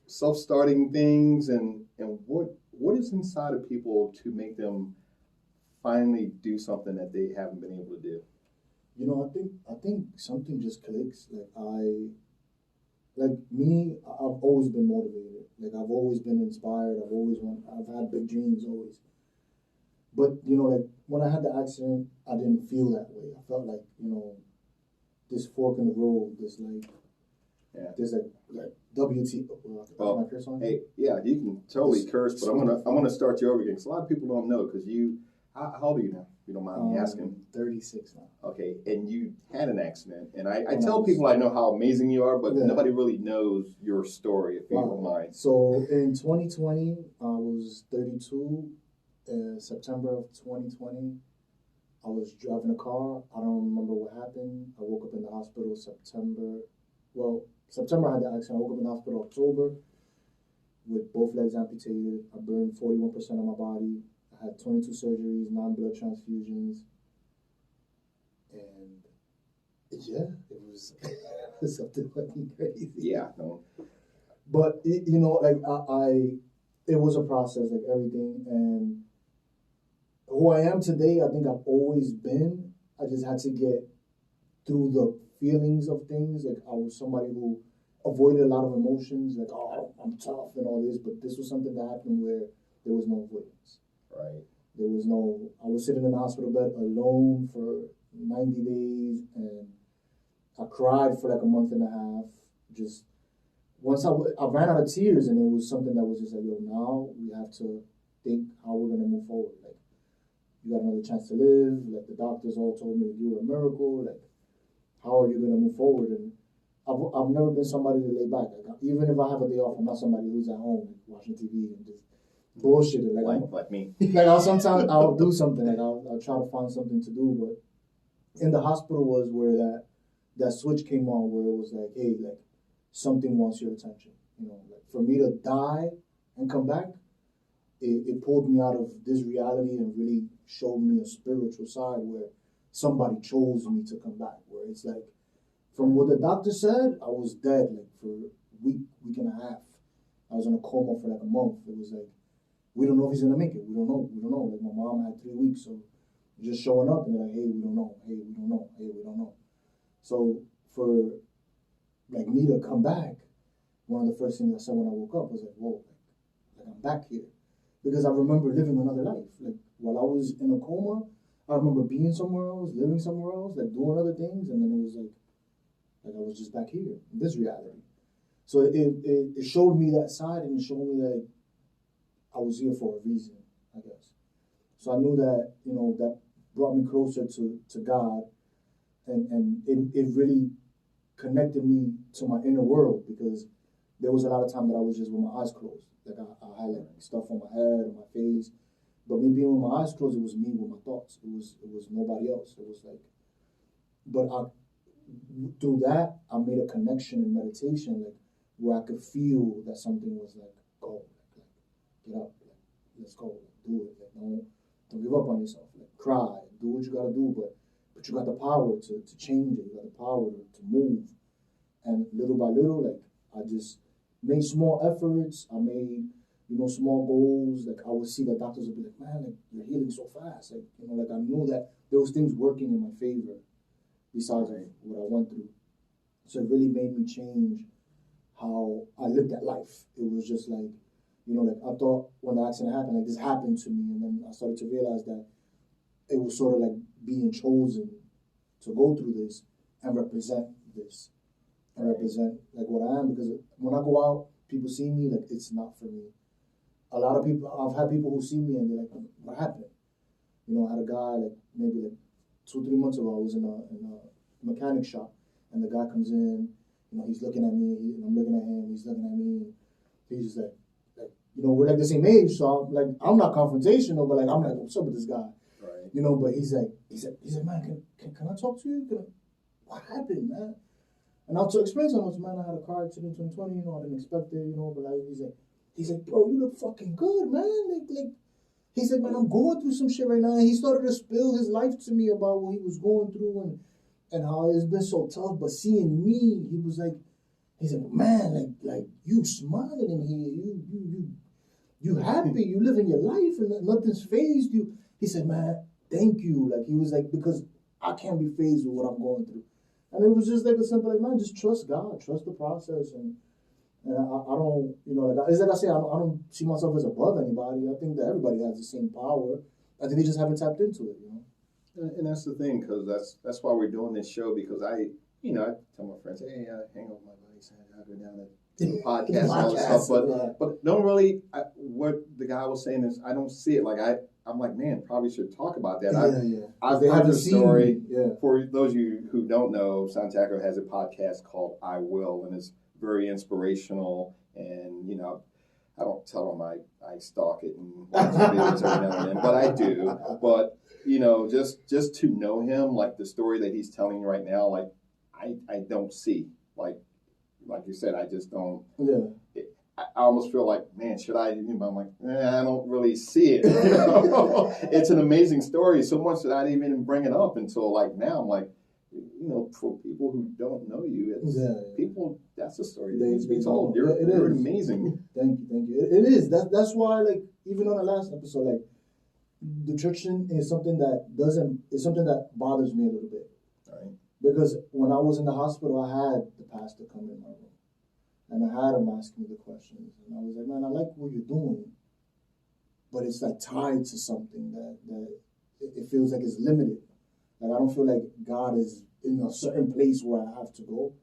self-starting things, and what is inside of people to make them finally do something that they haven't been able to do? I think something just clicks. Like me, I've always been motivated. Like I've always been inspired. I've had big dreams always. But like when I had the accident, I didn't feel that way. I felt like this fork in the road, Yeah. this like WT. Can I curse on? Hey, yeah, you can totally curse, but I'm gonna start you over again. Because a lot of people don't know. Because how old are you now? If you don't mind me asking. 36 now. Okay, and you had an accident, and I tell people I know how amazing you are, but nobody really knows your story. If you don't mind. So in 2020, I was 32. September of 2020, I was driving a car. I don't remember what happened. I woke up in the hospital September I had the accident. I woke up in the hospital October with both legs amputated. I burned 41% of my body. I had 22 surgeries, 9 blood transfusions. And yeah, it was something fucking crazy. Yeah, no. But it was a process, like everything. And who I am today, I think I've always been. I just had to get through the feelings of things. Like I was somebody who avoided a lot of emotions, like, oh, I'm tough and all this, but this was something that happened where there was no avoidance. Right. I was sitting in the hospital bed alone for 90 days, and I cried for like a month and a half. Just once I ran out of tears, and it was something that was just like, yo, now we have to think how we're going to move forward. Like, you got another chance to live. Like, the doctors all told me you were a miracle. Like, how are you going to move forward? And I've never been somebody to lay back. Like, even if I have a day off, I'm not somebody who's at home like, watching TV and just bullshitting. Like me. Like, I'll do something. Like, I'll try to find something to do. But in the hospital was where that switch came on, where it was like, hey, like, something wants your attention. Like, for me to die and come back, it pulled me out of this reality and really showed me a spiritual side where somebody chose me to come back. Where it's like, from what the doctor said, I was dead like for a week and a half. I was in a coma for like a month. It was like, we don't know if he's gonna make it. We don't know. Like my mom had 3 weeks, so just showing up and they're like, hey, we don't know. Hey, we don't know. Hey, we don't know. So for like me to come back, one of the first things I said when I woke up was like, whoa, like I'm back here. Because I remember living another life. Like while I was in a coma, I remember being somewhere else, living somewhere else, like doing other things, and then it was like I was just back here in this reality. So it showed me that side, and it showed me that I was here for a reason, I guess. So I knew that, that brought me closer to God, and it really connected me to my inner world, because there was a lot of time that I was just with my eyes closed. Like I had like stuff on my head, on my face. But me being with my eyes closed, it was me with my thoughts. It was nobody else. It was like, but through that, I made a connection in meditation, like where I could feel that something was like, go, like get up, like let's go, like do it, like don't give up on yourself, like cry, do what you gotta do, but you got the power to change it. You got the power to move, and little by little, like I just made small efforts. I made small goals. Like I would see that doctors would be like, man, like you're healing so fast. Like, like I knew that there was things working in my favor besides what I went through. So it really made me change how I looked at life. It was just like, like I thought when the accident happened, like this happened to me. And then I started to realize that it was sort of like being chosen to go through this and represent this. And represent like what I am. Because when I go out, people see me, like it's not for me. A lot of people, I've had people who see me and they're like, what happened? I had a guy like maybe like 2-3 months ago, I was in a mechanic shop, and the guy comes in, he's looking at me, and I'm looking at him, he's looking at me, he's just like, we're like the same age, so I'm not confrontational, but like, I'm like, what's up with this guy? Right. But he's like, man, can I talk to you? What happened, man? And I'll explain to him, man, I had a car accident in 2020, I didn't expect it, but like, he's like, bro, you look fucking good, man. Like, he said, man, I'm going through some shit right now. And he started to spill his life to me about what he was going through and how it's been so tough. But seeing me, he was like, man, like you smiling in here. You happy. You living your life and nothing's phased you. He said, man, thank you. Like, he was like, because I can't be phased with what I'm going through. And it was just like a simple, like, man, just trust God, trust the process. And I don't, like, it's like I say, I don't see myself as above anybody. I think that everybody has the same power. I think they just haven't tapped into it, And that's the thing, because that's why we're doing this show, because I tell my friends, hey, I hang out with my buddies, I go down to the podcast and all this stuff, but don't really, what the guy was saying is, I don't see it. Like, I'm like, man, probably should talk about that. I've heard the story. Yeah. For those of you who don't know, Santiago has a podcast called I Will, and it's very inspirational. And, I don't tell them I stalk it and watch videos every now and then, but I do. But, just to know him, like the story that he's telling you right now, like, I don't see. Like you said, I just don't. Yeah. I almost feel like, man, should I? I'm like, I don't really see it. It's an amazing story, so much that I didn't even bring it up until like now. I'm like, for people who don't know you, people. That's a story that needs to be told. You're amazing. Thank you. It is. That's why, like, even on the last episode, like, the church thing is something that bothers me a little bit. All right. Because when I was in the hospital, I had the pastor come in my room. And I had him ask me the questions. And I was like, man, I like what you're doing. But it's like tied to something that it feels like it's limited. Like, I don't feel like God is in a certain place where I have to go.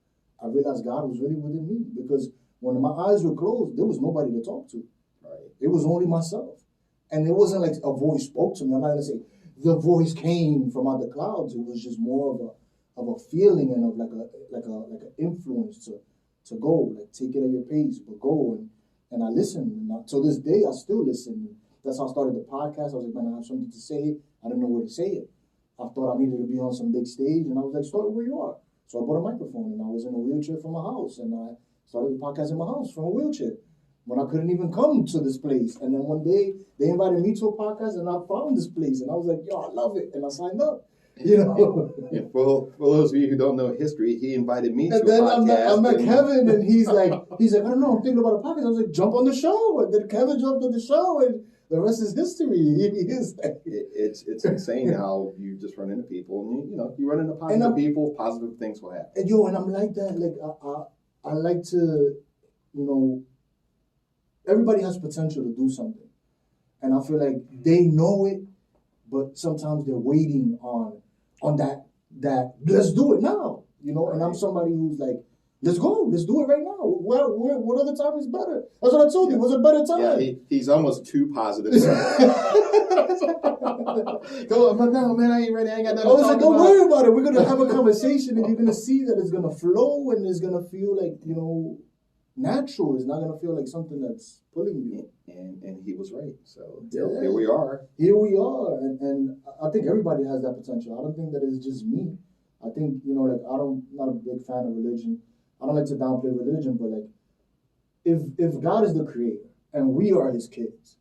I realized God was really within me. Because when my eyes were closed, there was nobody to talk to. Right. It was only myself. And it wasn't like a voice spoke to me. I'm not going to say the voice came from out the clouds. It was just more of a feeling and of like an influence to go, like, take it at your pace, but go. And I listened. And to this day, I still listen. That's how I started the podcast. I was like, man, I have something to say. I didn't know where to say it. I thought I needed to be on some big stage, and I was like, start where you are. So I bought a microphone, and I was in a wheelchair from my house, and I started the podcast in my house from a wheelchair when I couldn't even come to this place. And then one day, they invited me to a podcast, and I found this place, and I was like, yo, I love it, and I signed up. And for those of you who don't know history, he invited me to a podcast. And then I met Kevin, and he's like, I don't know, I'm thinking about a podcast. I was like, jump on the show. And then Kevin jumped on the show, and the rest is history. It's insane how you just run into people, and you run into positive people, positive things will happen. And I'm like that. Like, I like to, everybody has potential to do something, and I feel like they know it, but sometimes they're waiting on that let's do it now, and I'm somebody who's like, let's go, let's do it right now. What other time is better? That's what I told you. What's a better time? Yeah, he's almost too positive. Go, I'm like, no, man, I ain't ready. I ain't got nothing to talk about. Don't worry about it. We're going to have a conversation, and you're going to see that it's going to flow, and it's going to feel like, natural. It's not going to feel like something that's pulling you. And he was right. So here we are. Here we are. And I think everybody has that potential. I don't think that it's just me. I think, I'm not a big fan of religion. I don't like to downplay religion, but like, if God is the creator and we are his kids,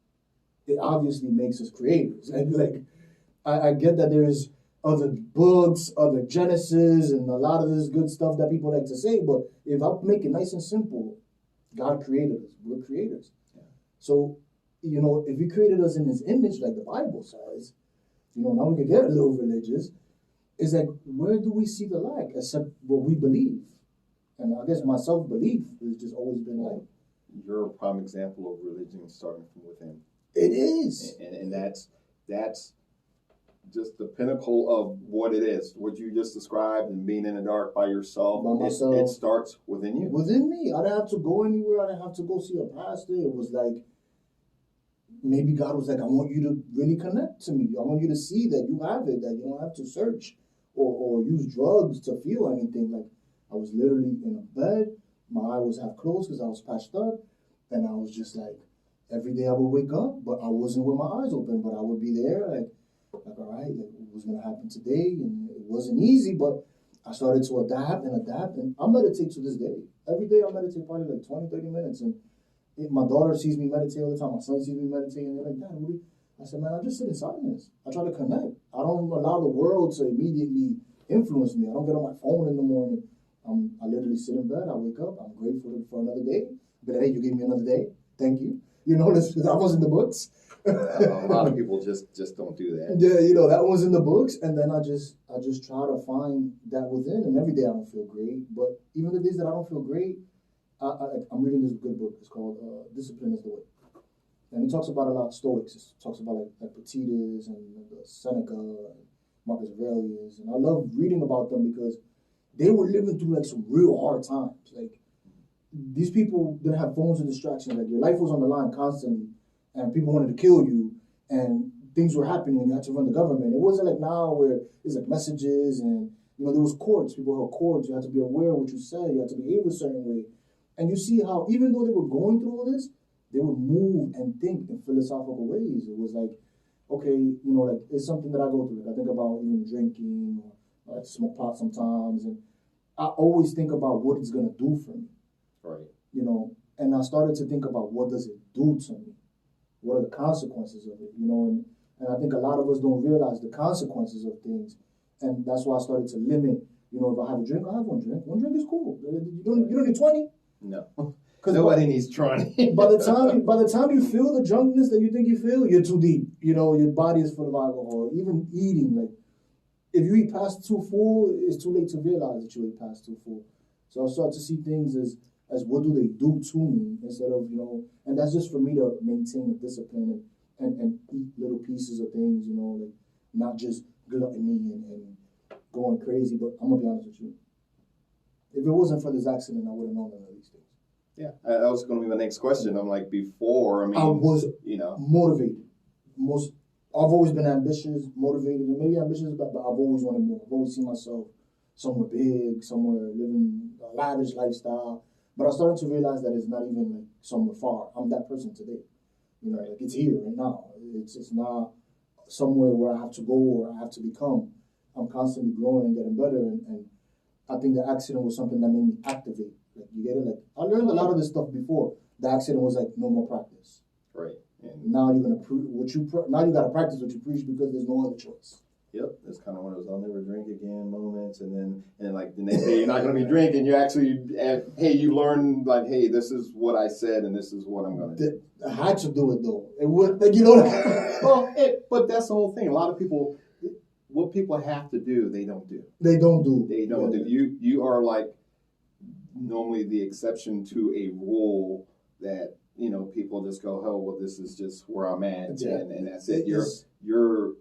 it obviously makes us creators. And like, I get that there's other books, other Genesis, and a lot of this good stuff that people like to say, but if I make it nice and simple, God created us. We're creators. Yeah. So, if he created us in his image, like the Bible says, now we can get a little religious. It's like, where do we see the lack except what we believe? And I guess my self-belief has just always been like... You're a prime example of religion starting from within. It is. And that's just the pinnacle of what it is. What you just described and being in the dark by yourself. By myself. It starts within you. Within me. I didn't have to go anywhere. I didn't have to go see a pastor. It was like, maybe God was like, I want you to really connect to me. I want you to see that you have it, that you don't have to search or use drugs to feel anything. Like, I was literally in a bed. My eye was half closed because I was patched up. And I was just like, every day I would wake up, but I wasn't with my eyes open, but I would be there like all right, like, what was going to happen today? And it wasn't easy, but I started to adapt. And I meditate to this day. Every day I meditate probably like 20, 30 minutes. And my daughter sees me meditate all the time. My son sees me meditate. And they're like, Dad, what do you? I said, man, I just sit in silence. I try to connect. I don't allow the world to immediately influence me. I don't get on my phone in the morning. I literally sit in bed. I wake up. I'm grateful for another day. But hey, you gave me another day. Thank you. You know, that was in the books. A lot of people just don't do that. Yeah, you know, that was in the books, and then I just try to find that within. And every day I don't feel great, but even the days that I don't feel great, I'm reading this good book. It's called Discipline is the Way, and it talks about a lot of Stoics. It talks about like Epictetus and Seneca, and Marcus Aurelius, and I love reading about them because they were living through like some real hard times. Like these people didn't have phones and distractions. Like your life was on the line constantly, and people wanted to kill you, and things were happening, and you had to run the government. It wasn't like now where there's like messages and you know there was courts. People held courts. You had to be aware of what you said. You had to behave a certain way, and you see how even though they were going through all this, they would move and think in philosophical ways. It was like, okay, you know, like it's something that I go through. Like I think about even drinking or like smoke pot sometimes, and I always think about what it's gonna do for me. Right. You know, and I started to think about what does it do to me? What are the consequences of it? You know, and I think a lot of us don't realize the consequences of things. And that's why I started to limit, you know, if I have a drink, I have one drink. One drink is cool. You don't need 20. No. Nobody needs 20. by the time you feel the drunkenness that you think you feel, you're too deep. You know, your body is full of alcohol. Even eating, like if you eat past too full, it's too late to realize that you ate past too full. So I start to see things as what do they do to me instead of, you know, and that's just for me to maintain a discipline and eat little pieces of things, you know, like not just gluttony and going crazy. But I'm gonna be honest with you. If it wasn't for this accident, I would have known none of these things. Yeah, that was going to be my next question. I'm like, before, I was, you know, motivated. I've always been ambitious, motivated, and maybe ambitious, but I've always wanted more. I've always seen myself somewhere big, somewhere living a lavish lifestyle. But I started to realize that it's not even like somewhere far. I'm that person today. You know, like it's here right now. It's not somewhere where I have to go or I have to become. I'm constantly growing and getting better, and I think the accident was something that made me activate. Like you get it. Like I learned a lot of this stuff before. The accident was like no more practice. Right. And now you're gonna now you gotta practice what you preach because there's no other choice. Yep, that's kind of one of those I'll never drink again moments, and then like the next day you're not going to be drinking. You actually, hey, you learn like, hey, this is what I said, and this is what I'm going to do. I had to do it though. It would, like, you know. Well, but that's the whole thing. A lot of people, what people have to do, they don't do. They don't do. They don't do. You are like normally the exception to a rule that you know people just go, oh, well, this is just where I'm at, and that's it. Your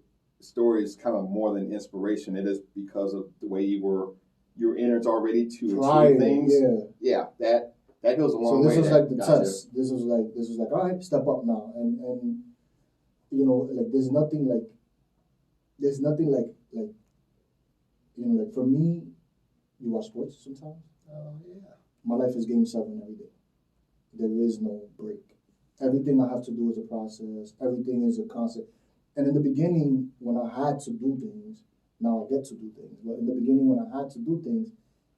story is kind of more than inspiration. It is because of the way your innards are ready to achieve things. Yeah, that goes a long way. So this was like the test. This was like all right, step up now, and you know, like there's nothing like you know, like for me, you watch sports sometimes. Oh yeah. My life is Game 7 every day. There is no break. Everything I have to do is a process. Everything is a concept. And in the beginning, when I had to do things, now I get to do things. But in the beginning, when I had to do things,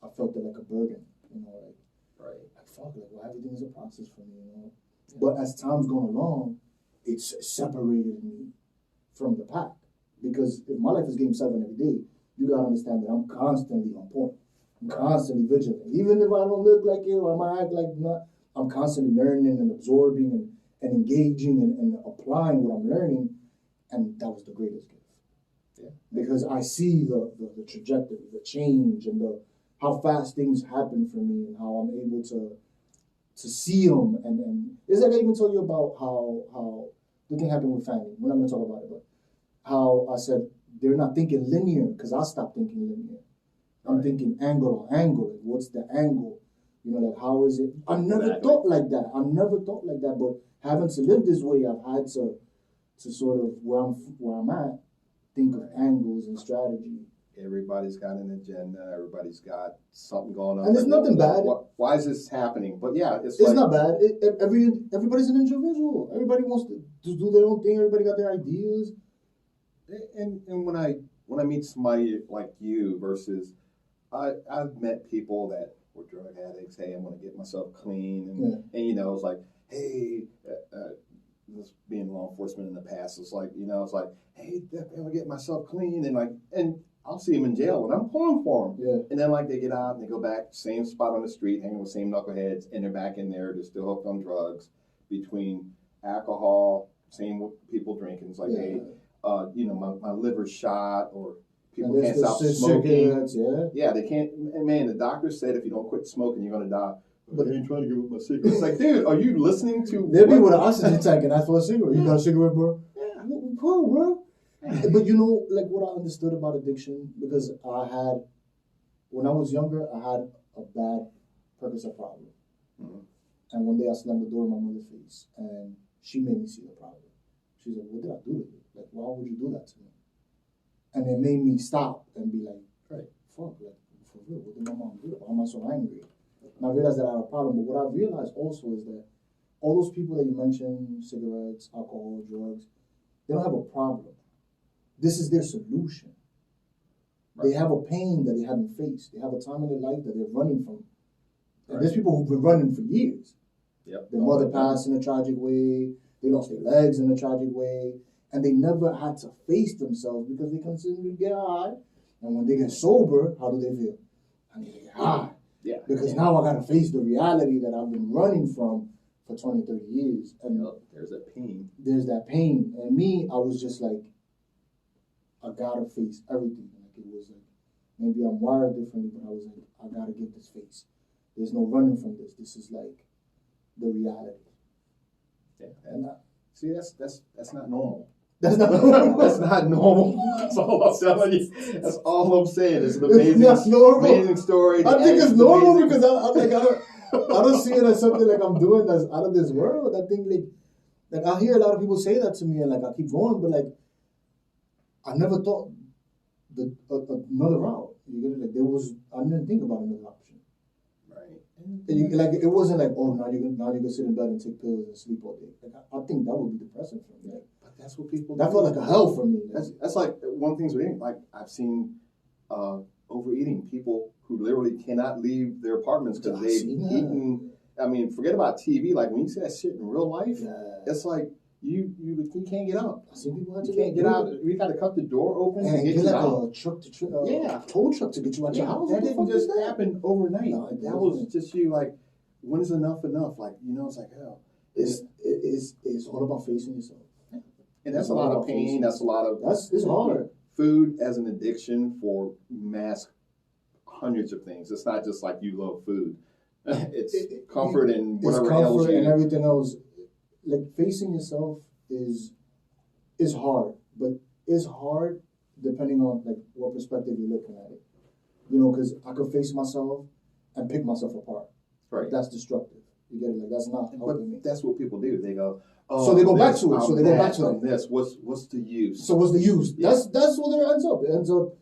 I felt it like a burden. You know, like fuck, like well, everything is a process for me. You know. Yeah. But as time's gone along, it's separated me from the pack. Because if my life is Game 7 every day, you gotta understand that I'm constantly on point. I'm constantly vigilant. Even if I don't look like it or I might act like not, I'm constantly learning and absorbing and engaging and applying what I'm learning. And that was the greatest gift. Yeah. Because I see the trajectory, the change, and how fast things happen for me and how I'm able to see them. And it's like I even told you about how the thing happened with family. We're not going to talk about it, but how I said they're not thinking linear because I stopped thinking linear. I'm thinking angle on angle. What's the angle? You know, like how is it? I never thought like that. But having to live this way, I've had to sort of where I'm at, think of angles and strategy. Everybody's got an agenda. Everybody's got something going on. And there's nothing bad. Why is this happening? But yeah, it's not bad. Everybody's an individual. Everybody wants to do their own thing. Everybody got their ideas. And when I meet somebody like you versus I've met people that were drug addicts. Hey, I'm going to get myself clean, and you know, it's like, hey. This being law enforcement in the past, it's like, you know, it's like, hey, I'm gonna get myself clean, and I'll see them in jail and I'm pulling for them. Yeah. And then like they get out and they go back, same spot on the street, hanging with the same knuckleheads, and they're back in there. They're still hooked on drugs. Between alcohol, same with people drinking. It's like, hey, my liver's shot, or people can't stop smoking. Yeah, they can't. And man, the doctor said if you don't quit smoking, you're gonna die. But I ain't trying to give up my cigarette. It's like, dude, are you listening to? They'll be with an oxygen tank and ask for a cigarette. You got a cigarette, bro? Yeah. Cool, bro. But like what I understood about addiction, because when I was younger, I had a bad Percocet problem. Mm-hmm. And one day I slammed the door in my mother's face, and she made me see the problem. She's like, what did I do to you? Like, why would you do that to me? And it made me stop and be like, right, fuck, like, for real, what did my mom do? Why am I so angry? And I realized that I had a problem. But what I realized also is that all those people that you mentioned, cigarettes, alcohol, drugs, they don't have a problem. This is their solution. Right. They have a pain that they haven't faced. They have a time in their life that they're running from. And there's people who've been running for years. Yep. Their mother passed in a tragic way. They lost their legs in a tragic way. And they never had to face themselves because they continued to get high. And when they get sober, how do they feel? I need to get high. Yeah. Because now I got to face the reality that I've been running from for 20, 30 years. And there's that pain. There's that pain. And me, I was just like, I got to face everything. Like it was like, maybe I'm wired differently, but I was like, I got to give this face. There's no running from this. This is like the reality. Yeah. And see, that's not normal. That's not normal. That's not normal. That's all I'm telling you. That's all I'm saying. It's an amazing story. I think it's normal because I don't see it as something like I'm doing that's out of this world. I think like I hear a lot of people say that to me, and like I keep going, but like I never thought another route. You get it? Like I didn't think about another option. Right. And like it wasn't like, oh, now you can sit in bed and take pills and sleep all day. Like I think that would be depressing for me. Like, but that's what people. That felt like a hell for me. That's like one thing with eating. Like I've seen overeating people who literally cannot leave their apartments because they've eaten. I mean, forget about TV. Like when you see that shit in real life, it's like you can't get up. I see people you can't get out. We got to cut the door open and get you like out. A truck tow truck to get you out your house. That didn't just happen overnight. No, that was just you. Like, when is enough enough? Like, it's like hell. It's all about facing yourself. And that's a lot of pain. That's a lot of. It's hard. Food as an addiction for mass hundreds of things. It's not just like you love food. It's comfort and whatever else and everything else. Like facing yourself is hard, but it's hard depending on like what perspective you're looking at it. Because I could face myself and pick myself apart. Right. That's destructive. You get it? Like that's not helping me. That's what people do. They go. Oh, so they go back to it. So they go back to it. This. What's the use? So what's the use? Yeah. That's what it ends up. It ends up.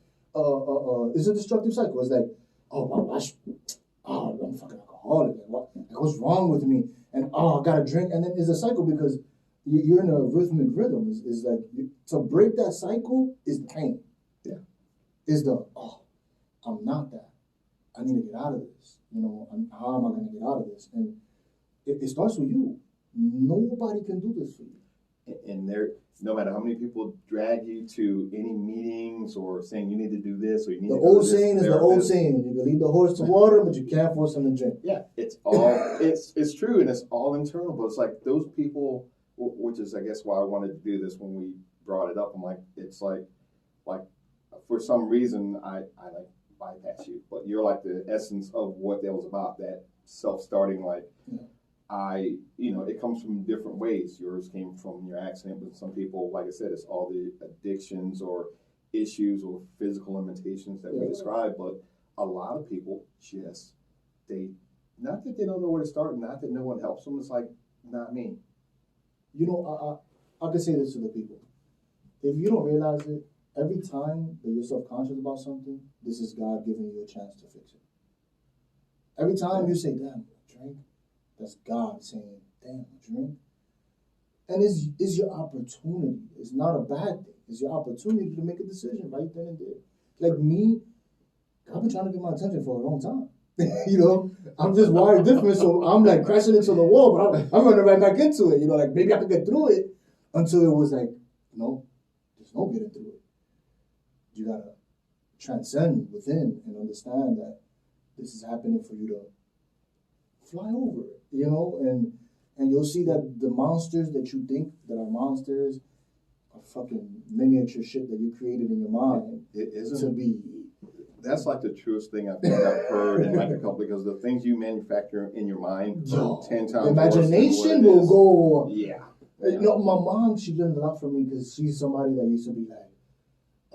It's a destructive cycle. It's like, I'm fucking alcoholic. Like, what's wrong with me? And I gotta drink, and then it's a cycle because you're in a rhythmic rhythm. Is like to break that cycle is the pain. Yeah, is I'm not that. I need to get out of this. How am I gonna get out of this? And it starts with you. Nobody can do this for you. And no matter how many people drag you to any meetings or saying you need to do this or you need the to old saying is the old saying. You can lead the horse to water, but you can't force him to drink. Yeah, it's all it's true and it's all internal. But it's like those people, which is I guess why I wanted to do this when we brought it up. I'm like, it's like for some reason I like bypass you, but you're like the essence of what that was about. That self-starting it comes from different ways. Yours came from your accident, but some people, like I said, it's all the addictions or issues or physical limitations that we describe. But a lot of people not that they don't know where to start, not that no one helps them. It's like, not me. I can say this to the people. If you don't realize it, every time that you're self-conscious about something, this is God giving you a chance to fix it. Every time you say, damn, drink, that's God saying, damn, drink. And it's your opportunity. It's not a bad thing. It's your opportunity to make a decision right then and there. Like me, I've been trying to get my attention for a long time. I'm just wired different, so I'm like crashing into the wall, but I'm running right back into it. Like maybe I could get through it until it was like, no, there's no getting through it. You gotta transcend within and understand that this is happening for you to fly over it, and you'll see that the monsters that you think that are monsters are fucking miniature shit that you created in your mind to be. That's like the truest thing I think I've heard in like a couple, because the things you manufacture in your mind are 10 times imagination worse than will go. Yeah. My mom, she learned a lot from me because she's somebody that used to be like,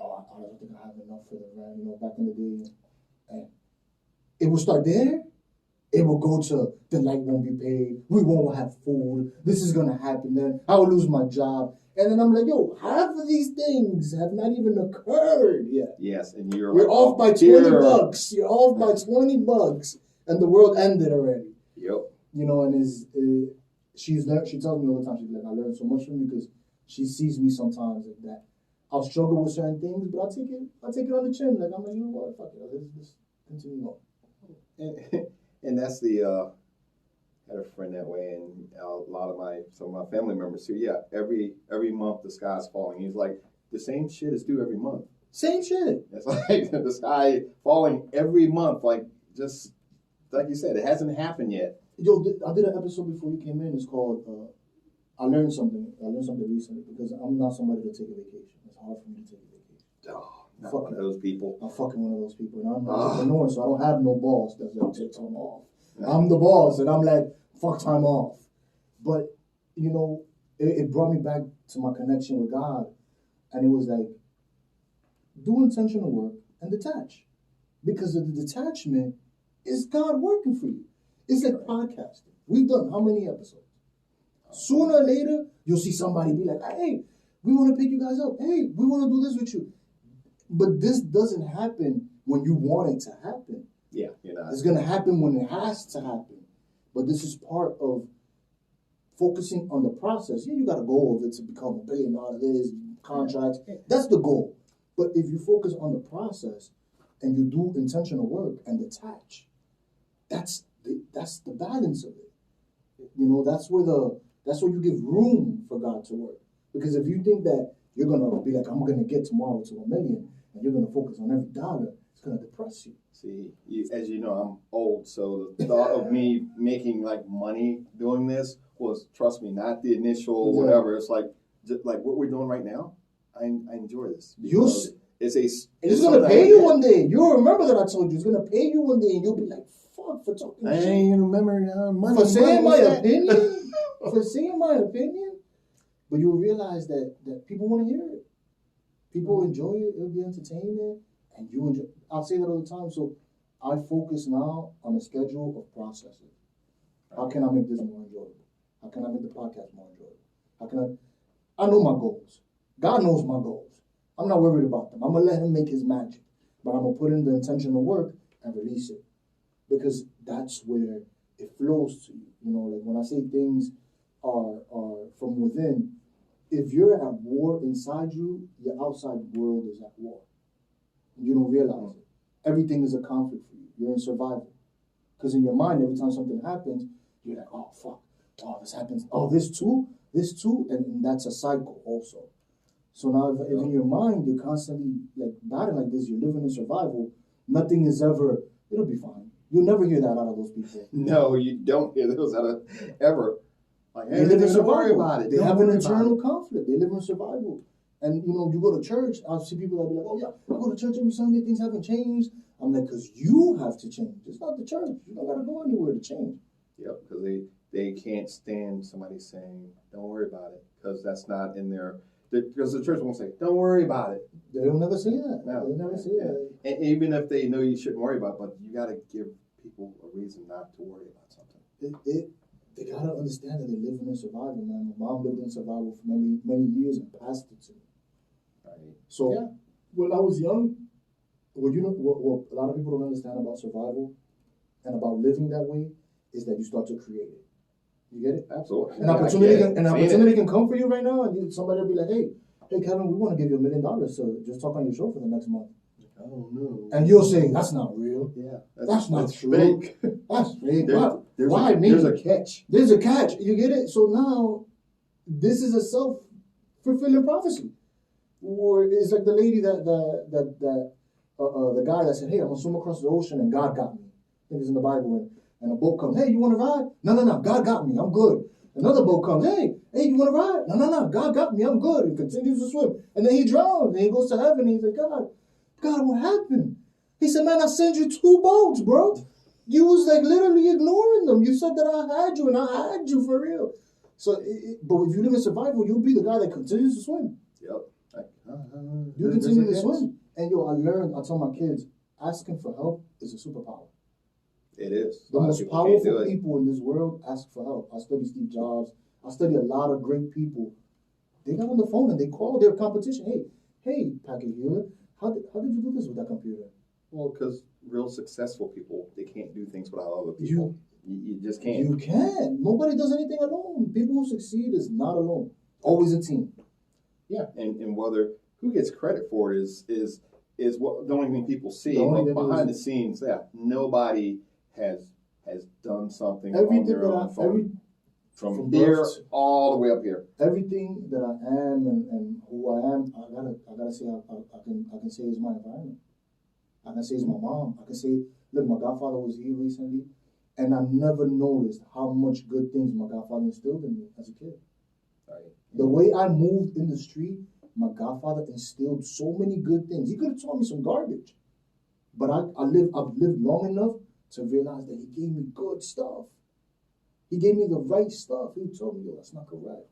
oh, I don't think I have enough for the rent, back in the day. And it will start there. It will go to the light won't be paid. We won't have food. This is going to happen. Then I will lose my job. And then I'm like, yo, half of these things have not even occurred yet. Yes, and you're like, off by $20. You're off by $20, and the world ended already. Yep. And she tells me all the time, she's like, I learned so much from you, because she sees me sometimes like that. I'll struggle with certain things, but I'll take it on the chin. Like, I'm like, you know what, fuck it, let's continue on. And that's the I had a friend that way, and some of my family members too. Yeah, every month the sky's falling. He's like, the same shit is due every month. Same shit. It's like the sky falling every month. Like, just like you said, it hasn't happened yet. Yo, I did an episode before you came in. It's called I learned something recently, because I'm not somebody to take a vacation. It's hard for me to take a vacation. Oh, not one of those people. I'm fucking one of those people, and I'm an entrepreneur, so I don't have no boss that's like, take time off. I'm the boss, and I'm like, fuck time off. But, it brought me back to my connection with God. And it was like, do intentional work and detach. Because of the detachment is God working for you. It's like podcasting. We've done how many episodes? Sooner or later, you'll see somebody be like, hey, we want to pick you guys up. Hey, we want to do this with you. But this doesn't happen when you want it to happen. Yeah, you're not. It's going to happen when it has to happen. But this is part of focusing on the process. Yeah, you got a goal of it to become $1 billion, this, contracts. Yeah. That's the goal. But if you focus on the process and you do intentional work and detach, that's the balance of it. That's where you give room for God to work. Because if you think that you're going to be like, I'm going to get tomorrow to $1 million, and you're going to focus on every dollar, it's going to depress you. See, as you know, I'm old, so the thought of me making like money doing this was, trust me, not the initial whatever. It's like what we're doing right now. I enjoy this. It's going to pay you one day. You'll remember that I told you it's going to pay you one day, and you'll be like, fuck for talking shit. I ain't remember money for saying my opinion. For saying my opinion, but you'll realize that people want to hear it. People enjoy it. It'll be entertainment. And you enjoy. I'll say that all the time. So I focus now on a schedule of processing. How can I make this more enjoyable? How can I make the podcast more enjoyable? I know my goals. God knows my goals. I'm not worried about them. I'm going to let him make his magic. But I'm going to put in the intentional work and release it. Because that's where it flows to you. Like when I say things are from within, if you're at war inside you, your outside world is at war. You don't realize it. Everything is a conflict for you. You're in survival. Because in your mind, every time something happens, you're like, oh, fuck. Oh, this happens. Oh, this too? And that's a cycle also. So now if in your mind, you're constantly like battling like this, you're living in survival, nothing is ever, it'll be fine. You'll never hear that out of those people. No, you don't hear those out of ever. Like, they live in survival. About it. They have an internal conflict. They live in survival. And, you go to church, I'll see people that be like, oh, yeah, I go to church every Sunday, things haven't changed. I'm like, because you have to change. It's not the church. You don't got to go anywhere to change. Yep, because they can't stand somebody saying, don't worry about it, because that's not in their, because the church won't say, don't worry about it. They'll never say that. No. They'll never say that. And even if they know you shouldn't worry about it, but you got to give people a reason not to worry about something. They got to understand that they're living in survival, man. My mom lived in survival for many years and passed it to me. Right. So when I was young, what a lot of people don't understand about survival and about living that way is that you start to create it. You get it? Absolutely. An opportunity can come for you right now, and somebody will be like, hey, Kevin, we want to give you $1 million to just talk on your show for the next month. Oh, no. And you'll say, that's not real. Yeah. That's not true. Fake. That's fake. Why me? There's a catch. There's a catch. You get it? So now, this is a self-fulfilling prophecy. Or it's like the lady that the guy that said, "Hey, I'm gonna swim across the ocean and God got me." I think it's in the Bible. And a boat comes, "Hey, you want to ride?" No, God got me, I'm good. Another boat comes, "Hey, you want to ride?" No, God got me, I'm good. And continues to swim. And then he drowns and he goes to heaven and he's like, God, what happened? He said, "Man, I sent you 2 boats, bro. You was like literally ignoring them. You said that I had you and I had you for real." So, but if you live in survival, you'll be the guy that continues to swim. Yep. You continue to swim. And I tell my kids, asking for help is a superpower. It is. The most powerful people in this world ask for help. I study Steve Jobs. I study a lot of great people. They got on the phone and they called their competition. Hey, Packet Healer, how did you do this with that computer? Well, because real successful people, they can't do things without other people. You just can't. You can't. Nobody does anything alone. People who succeed is not alone. Always a team. Yeah, and whether who gets credit for it is what the only thing people see. But behind the scenes, nobody has done something on their own from here all the way up here. Everything that I am and who I am, I gotta say I can say is my environment. I can say it's my mom. I can say, look, my godfather was here recently, and I never noticed how much good things my godfather instilled in me as a kid. Right. The way I moved in the street, my godfather instilled so many good things. He could have taught me some garbage, but I've lived long enough to realize that he gave me good stuff. He gave me the right stuff. He told me, "Yo, that's not correct."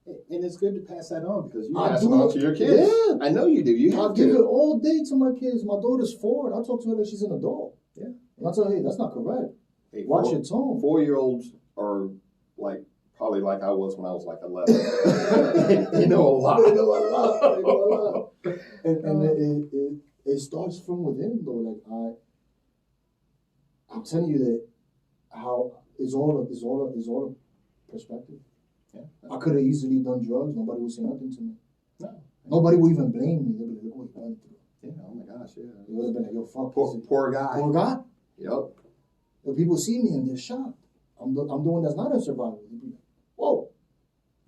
And it's good to pass that on because you pass it on to your kids. Yeah. I know you do. I give it all day to my kids. My daughter's 4, and I talk to her like she's an adult. Yeah. And I tell her, "Hey, that's not correct. Hey, watch your tone." 4-year-olds are probably like I was when I was like 11. You know a lot. They know a lot. And it starts from within, though. Like I'm telling you that how it's all a perspective. Yeah. I could have easily done drugs. Nobody would say nothing to me. No. Nobody would even blame me. They'd be like, "Look what he went through." Yeah. Oh my gosh. Yeah. They would have been like, "Yo, fuck, poor guy." Poor guy. Yep. If people see me and they're shocked, I'm the one that's not in survival. They'd be like, "Whoa,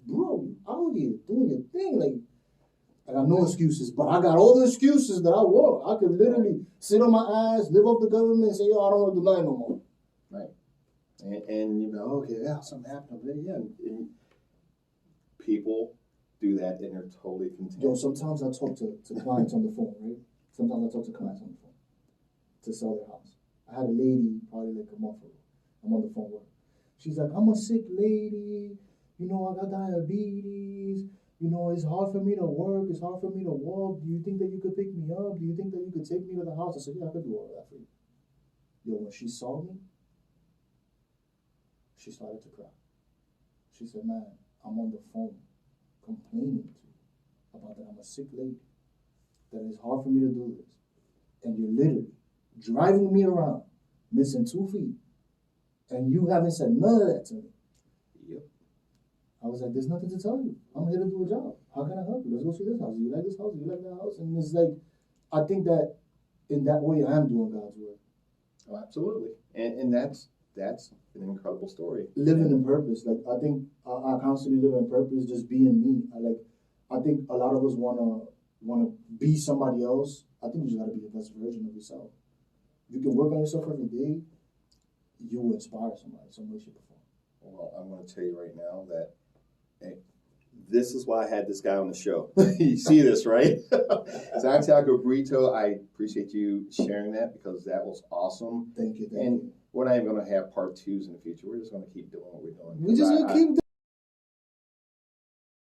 bro, you out here doing your thing." Like, I got no excuses, but I got all the excuses that I want. I could literally sit on my ass, live off the government, and say, "Yo, I don't want to do nothing no more." Right. And you know, okay, yeah, something happened. Yeah. And people do that and they're totally content. Yo, sometimes I talk to clients on the phone, right? Sometimes I talk to clients on the phone to sell their house. I had a lady probably like a month ago. I'm on the phone with her. She's like, "I'm a sick lady. You know, I got diabetes. You know, it's hard for me to work. It's hard for me to walk. Do you think that you could pick me up? Do you think that you could take me to the house?" I said, "Yeah, I could do all that for you." Yo, when she saw me, she started to cry. She said, "Man, I'm on the phone complaining to you about that I'm a sick lady, that it's hard for me to do this. And you're literally driving me around, missing 2 feet, and you haven't said none of that to me." Yep. I was like, "There's nothing to tell you. I'm here to do a job. How can I help you? Let's go see this house. Do you like this house? Do you like that house?" And it's like, I think that in that way I am doing God's work. Oh, absolutely. And that's an incredible story. Living in purpose. Like, I think I constantly live in purpose, just being me. I think a lot of us wanna be somebody else. I think you just gotta be the best version of yourself. You can work on yourself every day. You will inspire somebody, some way, shape, or form. Well, I'm going to tell you right now that this is why I had this guy on the show. You see this, right? Santiago Brito, I appreciate you sharing that because that was awesome. Thank you. We're not even going to have part 2s in the future. We're just going to keep doing what we're doing. We're just going to keep doing